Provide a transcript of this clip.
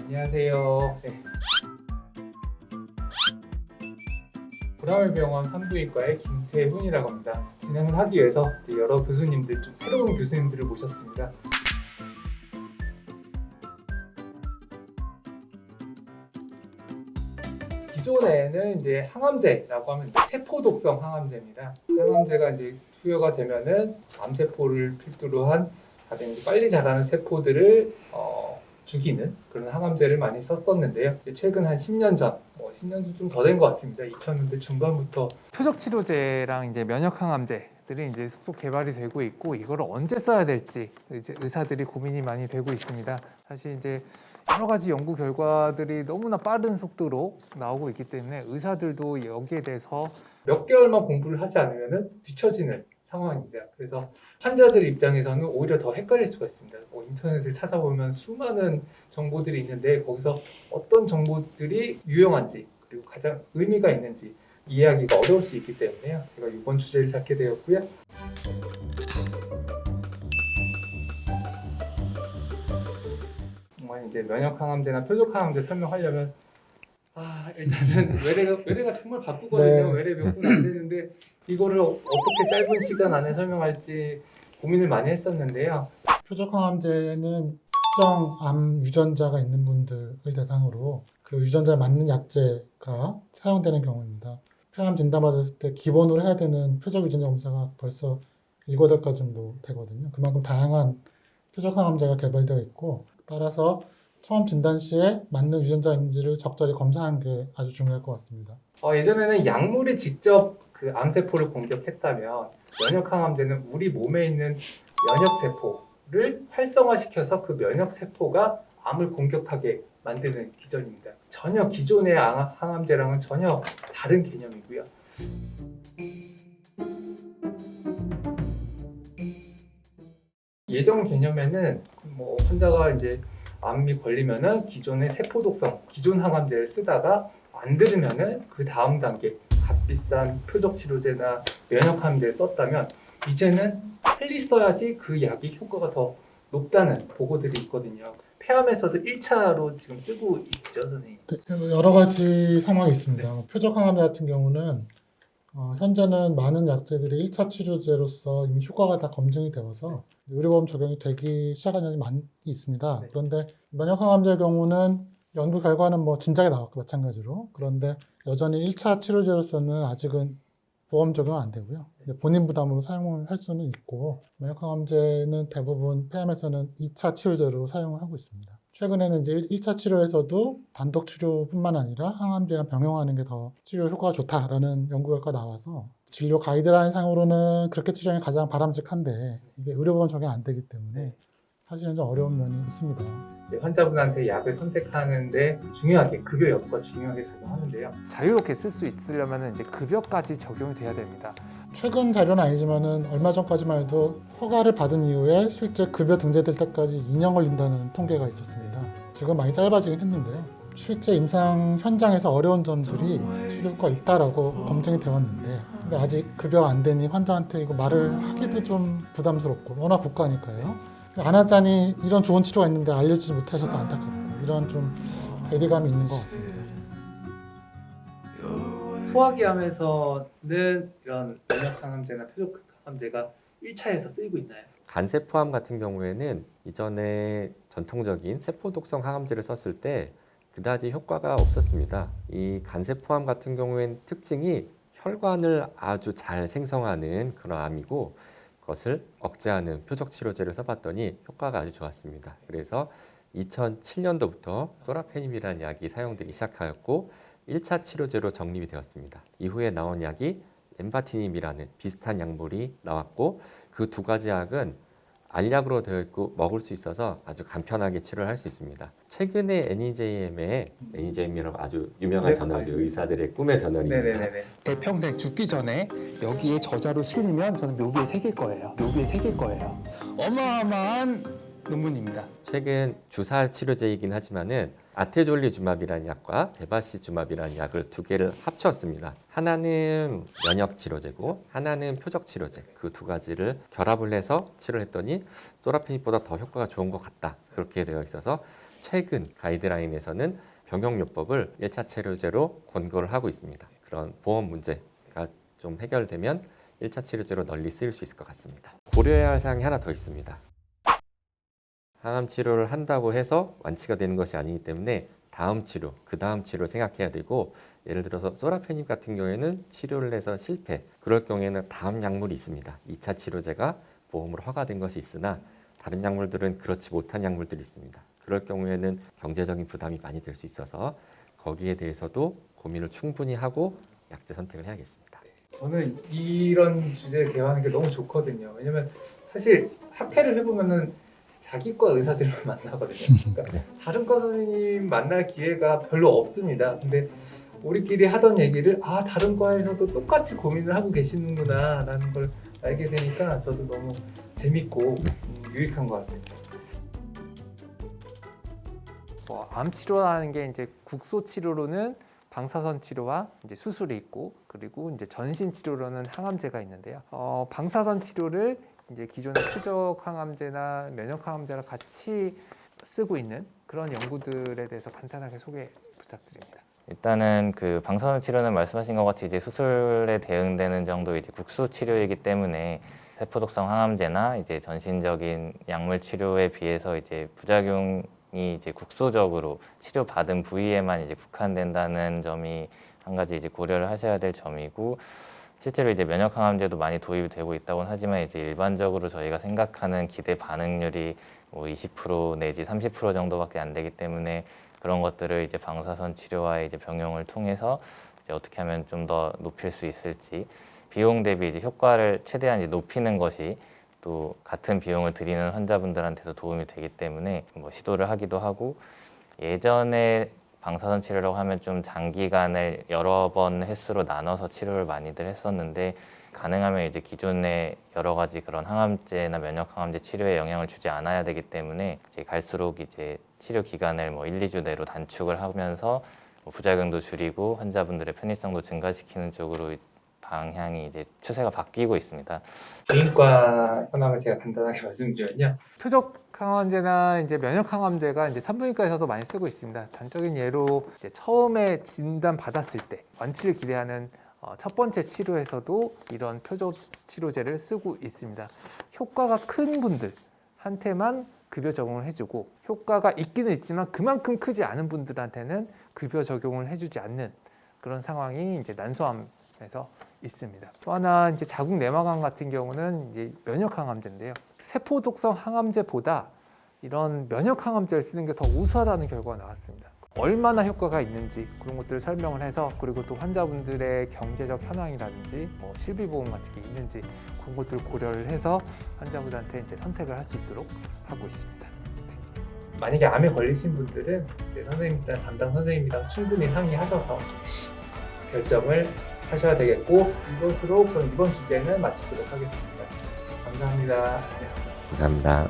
안녕하세요. 네. 보라울병원 산부인과의 김태훈이라고 합니다. 진행을 하기 위해서 여러 교수님들, 좀 새로운 교수님들을 모셨습니다. 기존에는 이제 항암제라고 하면 이제 세포독성 항암제입니다. 항암제가 이제 투여가 되면은 암세포를 필두로 한 가장 이제 빨리 자라는 세포들을 죽이는 그런 항암제를 많이 썼었는데요. 최근 한 10년 전, 10년 좀 더 된 것 같습니다. 2000년대 중반부터 표적 치료제랑 이제 면역 항암제들이 이제 속속 개발이 되고 있고, 이거를 언제 써야 될지 이제 의사들이 고민이 많이 되고 있습니다. 사실 이제 여러 가지 연구 결과들이 너무나 빠른 속도로 나오고 있기 때문에 의사들도 여기에 대해서 몇 개월만 공부를 하지 않으면 뒤처지는 상황입니다. 그래서 환자들 입장에서는 오히려 더 헷갈릴 수가 있습니다. 인터넷을 찾아보면 수많은 정보들이 있는데 거기서 어떤 정보들이 유용한지 그리고 가장 의미가 있는지 이해하기가 어려울 수 있기 때문에요. 제가 이번 주제를 잡게 되었고요. 정말 이제 면역 항암제나 표적 항암제 설명하려면 일단은 외래가 정말 바쁘거든요. 네. 외래 몇 분 안 되는데 이거를 어떻게 짧은 시간 안에 설명할지 고민을 많이 했었는데요. 표적항암제는 특정 암 유전자가 있는 분들을 대상으로 그 유전자에 맞는 약제가 사용되는 경우입니다. 폐암 진단받았을 때 기본으로 해야 되는 표적 유전자 검사가 벌써 7, 8가지 정도 되거든요. 그만큼 다양한 표적항암제가 개발되어 있고, 따라서 처음 진단 시에 맞는 유전자인지를 적절히 검사하는 게 아주 중요할 것 같습니다. 예전에는 약물이 직접 그 암세포를 공격했다면 면역항암제는 우리 몸에 있는 면역세포를 활성화시켜서 그 면역세포가 암을 공격하게 만드는 기전입니다. 전혀 기존의 항암제랑은 전혀 다른 개념이고요. 예전 개념에는 환자가 이제 암이 걸리면은 기존의 세포독성, 기존 항암제를 쓰다가 안 들으면은 그 다음 단계 값비싼 표적 치료제나 면역 항암제를 썼다면 이제는 빨리 써야지 그 약이 효과가 더 높다는 보고들이 있거든요. 폐암에서도 1차로 지금 쓰고 있죠, 선생님. 여러 가지 상황이 있습니다. 표적항암제 같은 경우는 현재는 많은 약제들이 1차 치료제로서 이미 효과가 다 검증이 되어서 의료보험 적용이 되기 시작한 적이 많이 있습니다. 네. 그런데 면역항암제의 경우는 연구 결과는 진작에 나왔고 마찬가지로, 그런데 여전히 1차 치료제로서는 아직은 보험 적용 안 되고요. 본인 부담으로 사용을 할 수는 있고, 면역항암제는 대부분 폐암에서는 2차 치료제로 사용을 하고 있습니다. 최근에는 이제 1차 치료에서도 단독 치료뿐만 아니라 항암제랑 병용하는 게 더 치료 효과가 좋다라는 연구 결과가 나와서 진료 가이드라인 상으로는 그렇게 치료하는 게 가장 바람직한데, 이게 의료보험 적용 안 되기 때문에 사실은 좀 어려운 면이 있습니다. 환자분한테 약을 선택하는데 중요하게 급여 여부가 중요하게 작용하는데요. 자유롭게 쓸 수 있으려면 이제 급여까지 적용이 돼야 됩니다. 최근 자료는 아니지만은 얼마 전까지만 해도 허가를 받은 이후에 실제 급여 등재될 때까지 2년 걸린다는 통계가 있었습니다. 지금 많이 짧아지긴 했는데요. 실제 임상 현장에서 어려운 점들이 치료 효과가 있다라고 검증이 되었는데, 근데 아직 급여 안 되니 환자한테 이거 말을 하기도 좀 부담스럽고, 워낙 고가니까요. 안 하자니 이런 좋은 치료가 있는데 알려주지 못해서도 안타깝고, 이런 좀 괴리감이 있는 것 같습니다. 소화기암에서는 이런 면역항암제나 표적항암제가 1차에서 쓰이고 있나요? 간세포암 같은 경우에는 이전에 전통적인 세포독성 항암제를 썼을 때 그다지 효과가 없었습니다. 이 간세포암 같은 경우에는 특징이 혈관을 아주 잘 생성하는 그런 암이고, 그것을 억제하는 표적 치료제를 써봤더니 효과가 아주 좋았습니다. 그래서 2007년도부터 소라페닙이라는 약이 사용되기 시작하였고 1차 치료제로 정립이 되었습니다. 이후에 나온 약이 엠바티닙이라는 비슷한 약물이 나왔고, 그 두 가지 약은 알약으로 되어 있고 먹을 수 있어서 아주 간편하게 치료를 할 수 있습니다. 최근에 NEJM이라고 아주 유명한 네, 저널이죠. 의사들의 꿈의 저널입니다. 네네네. 대평생 죽기 전에 여기에 저자로 실리면 저는 묘비에 새길 거예요. 묘비에 새길 거예요. 어마어마한 논문입니다. 최근 주사 치료제이긴 하지만은 아테졸리주맙이라는 약과 베바시주맙이라는 약을 두 개를 합쳤습니다. 하나는 면역 치료제고 하나는 표적 치료제, 그 두 가지를 결합을 해서 치료를 했더니 소라페닙보다 더 효과가 좋은 것 같다, 그렇게 되어 있어서 최근 가이드라인에서는 병역요법을 1차 치료제로 권고를 하고 있습니다. 그런 보험 문제가 좀 해결되면 1차 치료제로 널리 쓰일 수 있을 것 같습니다. 고려해야 할 사항이 하나 더 있습니다. 항암 치료를 한다고 해서 완치가 되는 것이 아니기 때문에 다음 치료, 그 다음 치료를 생각해야 되고, 예를 들어서 소라페닙 같은 경우에는 치료를 해서 실패, 그럴 경우에는 다음 약물이 있습니다. 2차 치료제가 보험으로 허가된 것이 있으나 다른 약물들은 그렇지 못한 약물들이 있습니다. 그럴 경우에는 경제적인 부담이 많이 될 수 있어서 거기에 대해서도 고민을 충분히 하고 약제 선택을 해야겠습니다. 저는 이런 주제를 대화하는 게 너무 좋거든요. 왜냐면 사실 학회를 해보면은 자기과 의사들만 만나거든요. 그러니까 다른 과 선생님 만날 기회가 별로 없습니다. 근데 우리끼리 하던 얘기를 다른 과에서도 똑같이 고민을 하고 계시는구나 라는 걸 알게 되니까 저도 너무 재밌고 유익한 것 같아요. 암 치료라는 게 이제 국소 치료로는 방사선 치료와 이제 수술이 있고, 그리고 이제 전신 치료로는 항암제가 있는데요. 방사선 치료를 이제 기존의 표적 항암제나 면역 항암제랑 같이 쓰고 있는 그런 연구들에 대해서 간단하게 소개 부탁드립니다. 일단은 그 방사선 치료는 말씀하신 것 같이 이제 수술에 대응되는 정도의 이제 국소 치료이기 때문에 세포독성 항암제나 이제 전신적인 약물 치료에 비해서 이제 부작용이 이제 국소적으로 치료받은 부위에만 이제 국한된다는 점이 한 가지 이제 고려를 하셔야 될 점이고, 실제로 이제 면역 항암제도 많이 도입이 되고 있다고는 하지만 이제 일반적으로 저희가 생각하는 기대 반응률이 뭐 20% 내지 30% 정도밖에 안 되기 때문에 그런 것들을 이제 방사선 치료와 이제 병용을 통해서 이제 어떻게 하면 좀 더 높일 수 있을지, 비용 대비 이제 효과를 최대한 이제 높이는 것이 또 같은 비용을 들이는 환자분들한테도 도움이 되기 때문에 뭐 시도를 하기도 하고, 예전에 방사선 치료라고 하면 좀 장기간을 여러 번 횟수로 나눠서 치료를 많이들 했었는데, 가능하면 이제 기존의 여러 가지 그런 항암제나 면역 항암제 치료에 영향을 주지 않아야 되기 때문에 이제 갈수록 이제 치료 기간을 뭐 1, 2주 내로 단축을 하면서 뭐 부작용도 줄이고 환자분들의 편의성도 증가시키는 쪽으로 방향이 이제 추세가 바뀌고 있습니다. 개인과 현황을 제가 간단하게 말씀드리면요. 표적 항암제나 이제 면역 항암제가 이제 산부인과에서도 많이 쓰고 있습니다. 단적인 예로 이제 처음에 진단 받았을 때 완치를 기대하는 첫 번째 치료에서도 이런 표적 치료제를 쓰고 있습니다. 효과가 큰 분들한테만 급여 적용을 해주고, 효과가 있기는 있지만 그만큼 크지 않은 분들한테는 급여 적용을 해주지 않는 그런 상황이 이제 난소암에서 있습니다. 또 하나 이제 자궁 내막암 같은 경우는 이제 면역 항암제인데요. 세포 독성 항암제보다 이런 면역 항암제를 쓰는 게 더 우수하다는 결과가 나왔습니다. 얼마나 효과가 있는지 그런 것들을 설명을 해서, 그리고 또 환자분들의 경제적 현황이라든지 뭐 실비보험 같은 게 있는지 그런 것들을 고려를 해서 환자분들한테 이제 선택을 할 수 있도록 하고 있습니다. 만약에 암에 걸리신 분들은 이제 선생님이랑 담당 선생님이랑 충분히 상의하셔서 결정을 하셔야 되겠고, 이것으로 그럼 이번 주제는 마치도록 하겠습니다. 감사합니다. 감사합니다.